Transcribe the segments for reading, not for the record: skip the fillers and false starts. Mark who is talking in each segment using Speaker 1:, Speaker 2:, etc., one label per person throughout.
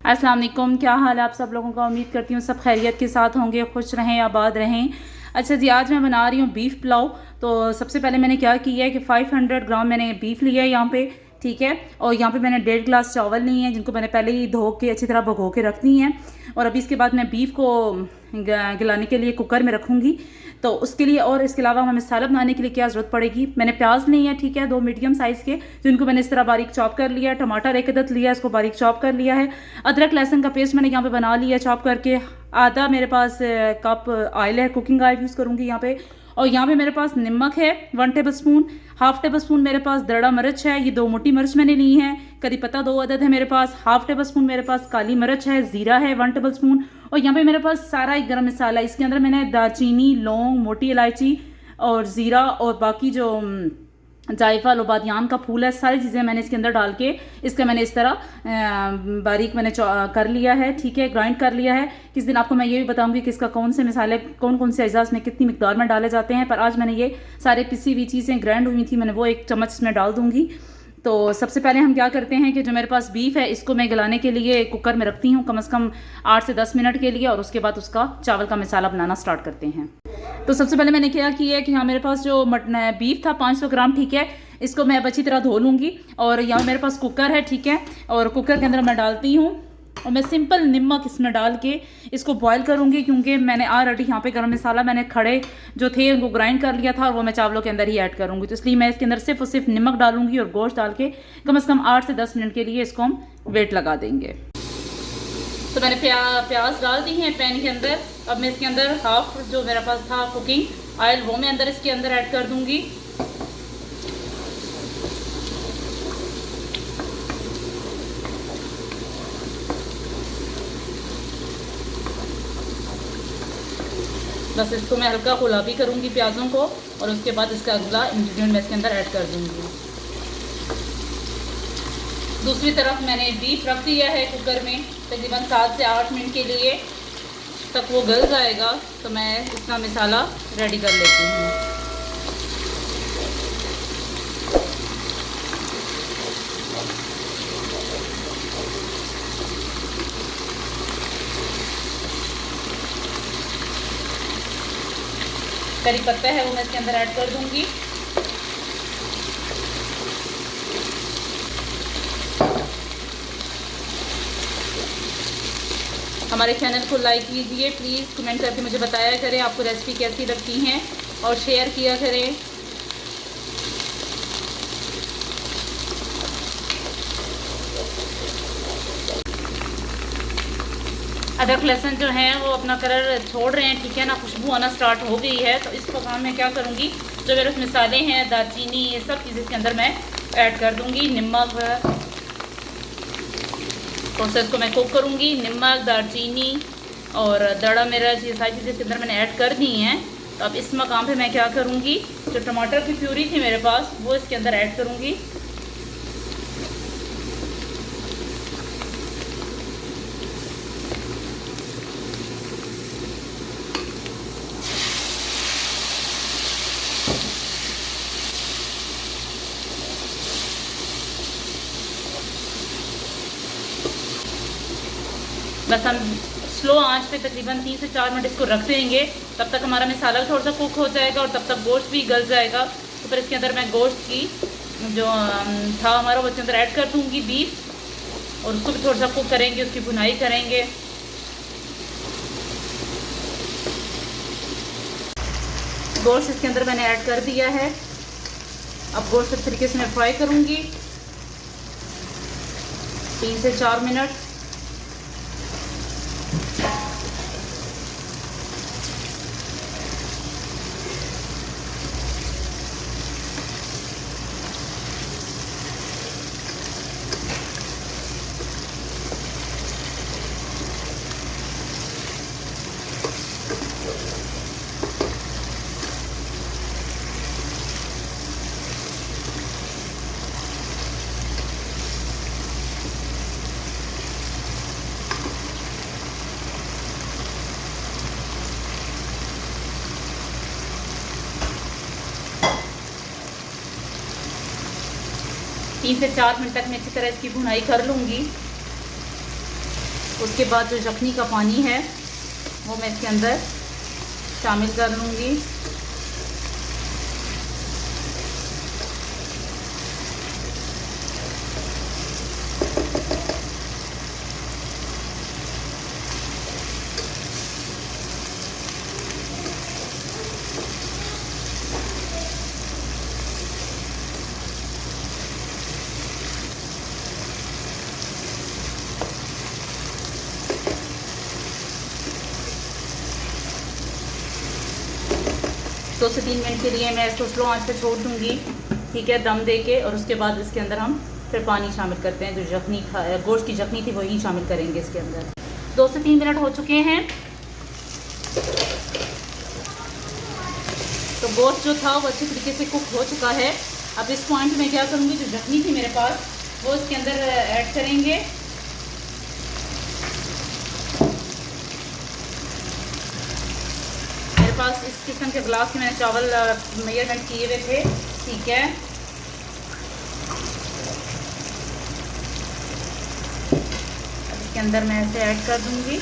Speaker 1: अस्सलाम वालेकुम, क्या हाल है आप सब लोगों का। उम्मीद करती हूँ सब खैरियत के साथ होंगे, खुश रहें, आबाद रहें। अच्छा जी, आज मैं बना रही हूँ बीफ पुलाव। तो सबसे पहले मैंने क्या किया है कि 500 ग्राम मैंने बीफ लिया है यहाँ पे, ठीक है। और यहाँ पे मैंने 1.5 गिलास चावल लिए हैं, जिनको मैंने पहले ही धो के अच्छी तरह भगो के रख दी हैं। और अभी इसके बाद मैं बीफ को गलाने के लिए कुकर में रखूँगी। तो उसके लिए और इसके अलावा हमें मसाला बनाने के लिए क्या ज़रूरत पड़ेगी। मैंने प्याज लिए हैं, ठीक है, 2 मीडियम साइज़ के, जिनको मैंने इस तरह बारीक चॉप कर लिया है। टमाटर एक अदद लिया है, इसको बारीक चॉप कर लिया है। अदरक लहसुन का पेस्ट मैंने यहाँ पे बना लिया चॉप करके। आधा मेरे पास कप ऑयल है, कुकिंग ऑयल यूज़ करूँगी यहाँ पे। और यहाँ पे मेरे पास नमक है 1 table spoon. Half table spoon मेरे पास दड़ा मिर्च है, ये 2 मोटी मिर्च मैंने ली है। करी पत्ता 2 अदद है मेरे पास। हाफ टेबल स्पून मेरे पास काली मिर्च है। ज़ीरा है 1 टेबल स्पून। और यहाँ पे मेरे पास सारा एक गरम मसाला, इसके अंदर मैंने दालचीनी, लौंग, मोटी इलायची और ज़ीरा और बाकी जो जायफल और बादियान का फूल है, सारी चीज़ें मैंने इसके अंदर डाल के इसका मैंने इस तरह बारीक मैंने कर लिया है, ठीक है, ग्राइंड कर लिया है। किस दिन आपको मैं ये भी बताऊंगी कि इसका कौन से मसाले कौन कौन से अज़ाज़ में कितनी मिकदार में डाले जाते हैं। पर आज मैंने ये सारे पिसी हुई चीज़ें ग्राइंड हुई थी, मैंने वो 1 चम्मच इसमें डाल दूँगी। तो सबसे पहले हम क्या करते हैं कि जो मेरे पास बीफ है इसको मैं गलाने के लिए कुकर में रखती हूँ कम से कम 8 से 10 मिनट के लिए, और उसके बाद उसका चावल का मसाला बनाना स्टार्ट करते हैं। तो सबसे पहले मैंने क्या किया है कि हाँ, मेरे पास जो मटन बीफ था 500 ग्राम, ठीक है, इसको मैं अब अच्छी तरह धो लूँगी। और यहाँ मेरे पास कुकर है, ठीक है, और कुकर के अंदर मैं डालती हूँ और मैं सिंपल नमक इसमें डाल के इसको बॉईल करूँगी, क्योंकि मैंने ऑलरेडी यहाँ पे गरम मसाला मैंने खड़े जो थे उनको ग्राइंड कर लिया था और वो मैं चावलों के अंदर ही ऐड करूँगी। तो इसलिए मैं इसके अंदर सिर्फ और सिर्फ नमक डालूंगी और गोश्त डाल के कम से कम 8 से 10 मिनट के लिए इसको हम वेट लगा देंगे। तो मैंने प्याज डाल दी है पैन के अंदर। अब मैं इसके अंदर हाफ जो मेरे पास था कुकिंग ऑयल वो मैं अंदर इसके अंदर ऐड कर दूँगी। बस इसको मैं हल्का गुलाबी करूँगी प्याज़ों को, और उसके बाद इसका अगला इंग्रेडिएंट मैं इसके अंदर ऐड कर दूँगी। दूसरी तरफ मैंने बीफ रख दिया है कुकर में तकरीबन 7 से 8 मिनट के लिए तक वो गल जाएगा। तो मैं इसका मसाला रेडी कर लेती हूँ। करी पत्ता है वो मैं इसके अंदर ऐड कर दूंगी। हमारे चैनल को लाइक कीजिए प्लीज़, कमेंट करके मुझे बताया करें आपको रेसिपी कैसी लगती हैं, और शेयर किया करें। अदरक लहसुन जो है वो अपना कलर छोड़ रहे हैं, ठीक है ना, खुशबू आना स्टार्ट हो गई है। तो इस वक्त मैं क्या करूँगी, जो मेरे मसाले हैं, दालचीनी, ये सब चीज़ें इसके अंदर मैं ऐड कर दूँगी। नमक और से इसको मैं कुक करूँगी। नमक, दालचीनी और दड़ा मिर्च, ये सारी चीज़ें इसके अंदर मैंने ऐड कर दी हैं। तो अब इस मकाम पे मैं क्या करूँगी, जो टमाटर की प्यूरी थी मेरे पास वो इसके अंदर ऐड करूँगी। बस हम स्लो आंच पे तकरीबन 3 से 4 मिनट इसको रख देंगे। तब तक हमारा मसाला थोड़ा सा कुक हो जाएगा और तब तक गोश्त भी गल जाएगा। तो फिर इसके अंदर मैं गोश्त की जो था हमारा वो इसके अंदर ऐड कर दूँगी बीफ, और उसको भी थोड़ा सा कुक करेंगे, उसकी भुनाई करेंगे। गोश्त इसके अंदर मैंने ऐड कर दिया है। अब गोश्त इस तरीके से मैं फ्राई करूँगी 3 से 4 मिनट। तीन से 4 मिनट तक मैं अच्छी तरह इसकी भुनाई कर लूँगी। उसके बाद जो यखनी का पानी है वो मैं इसके अंदर शामिल कर लूँगी। 2 से 3 मिनट के लिए मैं इसको स्लो आंच पे छोड़ दूँगी, ठीक है, दम दे के। और उसके बाद इसके अंदर हम फिर पानी शामिल करते हैं। जो यखनी गोश्त की यखनी थी वही शामिल करेंगे इसके अंदर। 2 से 3 मिनट हो चुके हैं। तो गोश्त जो था वो अच्छी तरीके से कुक हो चुका है। अब इस पॉइंट में क्या करूँगी, जो यखनी थी मेरे पास वो इसके अंदर ऐड करेंगे। मेरे पास इस किस्म के ग्लास में मैंने चावल मेजरमेंट किए हुए थे, ठीक है। अब इसके अंदर मैं इसे ऐड कर दूँगी।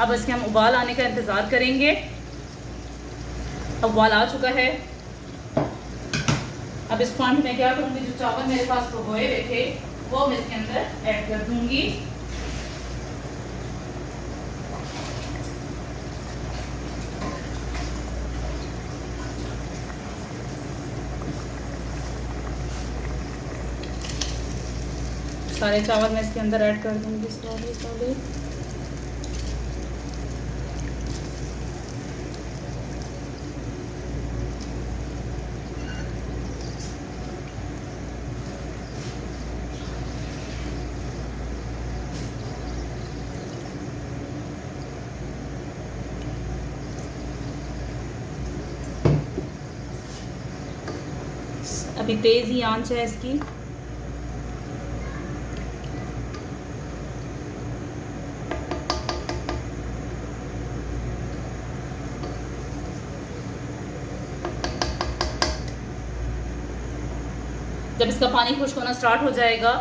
Speaker 1: अब इसके हम उबाल आने का इंतज़ार करेंगे। अब उबाल आ चुका है। अब इस पॉइंट में क्या करूँगी, जो चावल मेरे पास भिगोए हुए थे वो मैं इसके अंदर ऐड कर दूँगी। सारे चावल मैं इसके अंदर ऐड कर दूँगी स्लोली। अभी तेज़ ही आंच है इसकी। जब इसका पानी खुश्क होना स्टार्ट हो जाएगा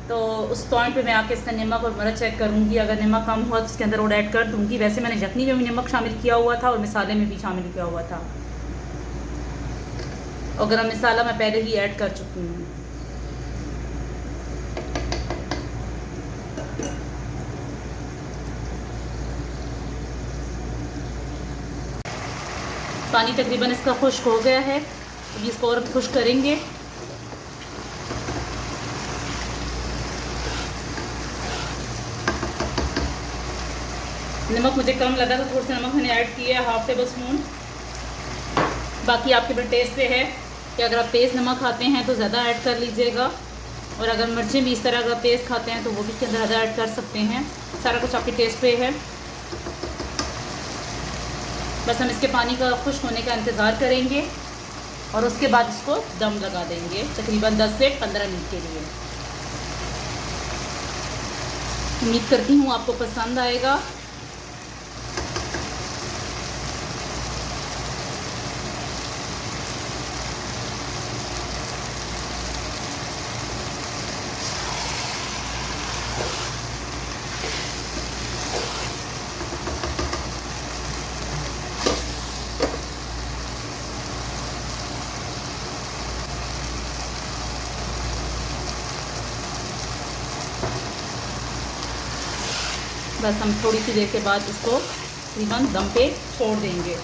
Speaker 1: तो उस पॉइंट पे मैं आके इसका नमक और मिर्च चेक करूँगी। अगर नमक कम हुआ तो इसके अंदर और ऐड कर दूँगी। वैसे मैंने यखनी में भी नमक शामिल किया हुआ था और मसाले में भी शामिल किया हुआ था, और गरम मसाला मैं पहले ही ऐड कर चुकी हूँ। पानी तकरीबन इसका खुश्क हो गया है। अब इसको और खुश्क करेंगे। नमक मुझे कम लगा तो थोड़ा सा नमक मैंने ऐड किया है, हाफ टेबल स्पून। बाकी आपके भी टेस्ट पे है कि अगर आप तेज़ नमक खाते हैं तो ज़्यादा ऐड कर लीजिएगा, और अगर मिर्चें भी इस तरह अगर तेज़ खाते हैं तो वो भी इसके अंदर ज़्यादा ऐड कर सकते हैं। सारा कुछ आपके टेस्ट पे है। बस हम इसके पानी का खुश्क होने का इंतज़ार करेंगे और उसके बाद इसको दम लगा देंगे तकरीबन 10 से 15 मिनट के लिए। उम्मीद करती हूँ आपको पसंद आएगा। बस हम थोड़ी सी देर के बाद इसको तकरीबन दम पे छोड़ देंगे।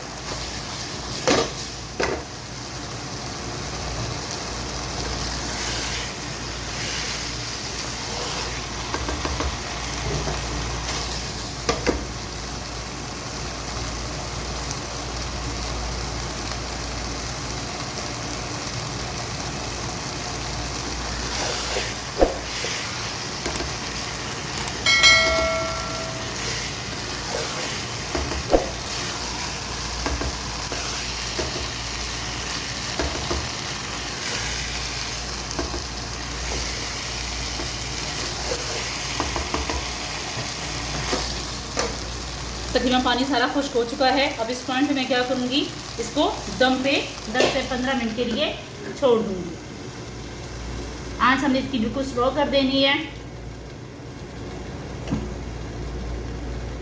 Speaker 1: तकरीबन पानी सारा खुश्क हो चुका है। अब इस पॉइंट पे मैं क्या करूँगी, इसको दम पे 10 से 15 मिनट के लिए छोड़ दूँगी। आँच हमने इसकी बिल्कुल स्लो कर देनी है।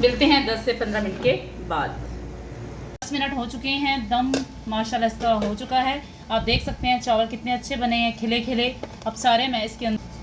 Speaker 1: मिलते हैं 10 से 15 मिनट के बाद। 10 मिनट हो चुके हैं, दम माशाल्लाह इसका हो चुका है। आप देख सकते हैं चावल कितने अच्छे बने हैं, खिले खिले। अब सारे मैं इसके अंदर